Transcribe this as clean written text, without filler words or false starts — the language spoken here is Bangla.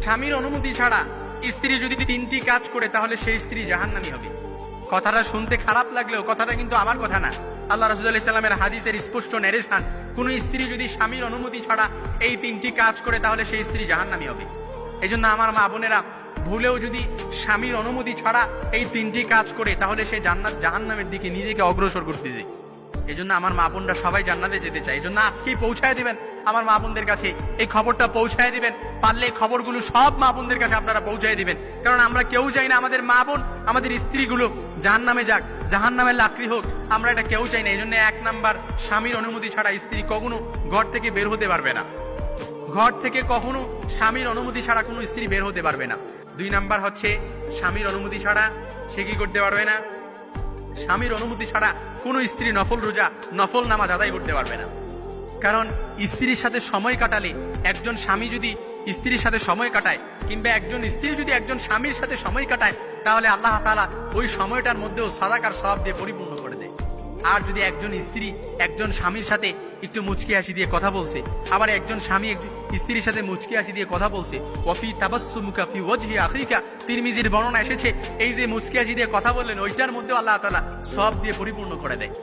স্বামীর অনুমতি ছাড়া স্ত্রী যদি 3টি কাজ করে তাহলে সেই স্ত্রী জাহান্নামী হবে। কথাটা শুনতে খারাপ লাগলেও কথাটা কিন্তু আমার কথা না, আল্লাহ রাসূলুল্লাহ সাল্লাল্লাহু আলাইহি ওয়াসাল্লামের হাদিসের স্পষ্ট নেরেশন। কোন স্ত্রী যদি স্বামীর অনুমতি ছাড়া এই 3টি কাজ করে তাহলে সেই স্ত্রী জাহান্নামী হবে। এই জন্য আমার মা বোনেরা ভুলেও যদি স্বামীর অনুমতি ছাড়া এই 3টি কাজ করে তাহলে সে জাহান্নামের দিকে নিজেকে অগ্রসর করতেছে। এই জন্য আমার মা বোনরা সবাই জান্নাতে যেতে চায়। এই জন্য আজকেই পৌঁছায় দিবেন আমার মা বোনদের কাছে, এই খবরটা পৌঁছায় দিবেন। পারলে এই খবরগুলো সব মা বোনদের কাছে আপনারা পৌঁছায় দিবেন, কারণ আমরা কেউ চাই না আমাদের মা বোন, আমাদের স্ত্রীগুলো জাহান্নামে যাক, জাহান্নামের লাকড়ি হোক, আমরা এটা কেউ চাই না। এই জন্য 1 নাম্বার, স্বামীর অনুমতি ছাড়া স্ত্রী কখনো ঘর থেকে বের হতে পারবে না। ঘর থেকে কখনো স্বামীর অনুমতি ছাড়া কোনো স্ত্রী বের হতে পারবে না। 2 নাম্বার হচ্ছে, স্বামীর অনুমতি ছাড়া সে কি করতে পারবে না? স্বামীর অনুমতি ছাড়া কোনো স্ত্রী নফল রোজা, নফল নামাজ আদায় করতে পারবে না। কারণ স্ত্রীর সাথে সময় কাটালে, একজন স্বামী যদি স্ত্রীর সাথে সময় কাটায়, কিংবা একজন স্ত্রী যদি একজন স্বামীর সাথে সময় কাটায়, তাহলে আল্লাহ তাআলা ওই সময়টার মধ্যেও সাদাকার সওয়াব দিয়ে পরিপূর্ণ করে দেয়। আর যদি একজন স্ত্রী একজন স্বামীর সাথে একটু মুচকি হাসি দিয়ে কথা বলছে, আবার একজন স্বামী স্ত্রীর সাথে মুচকি হাসি দিয়ে কথা বলছে, ওয়াফি তাবাসসুমুকা ফি ওয়াজহি আখিকা, তিরমিজির বর্ণনা এসেছে, এই যে মুচকি হাসি দিয়ে কথা বললেন ওইটার মধ্যে আল্লাহ তাআলা সওয়াব দিয়ে পরিপূর্ণ করে দেয়।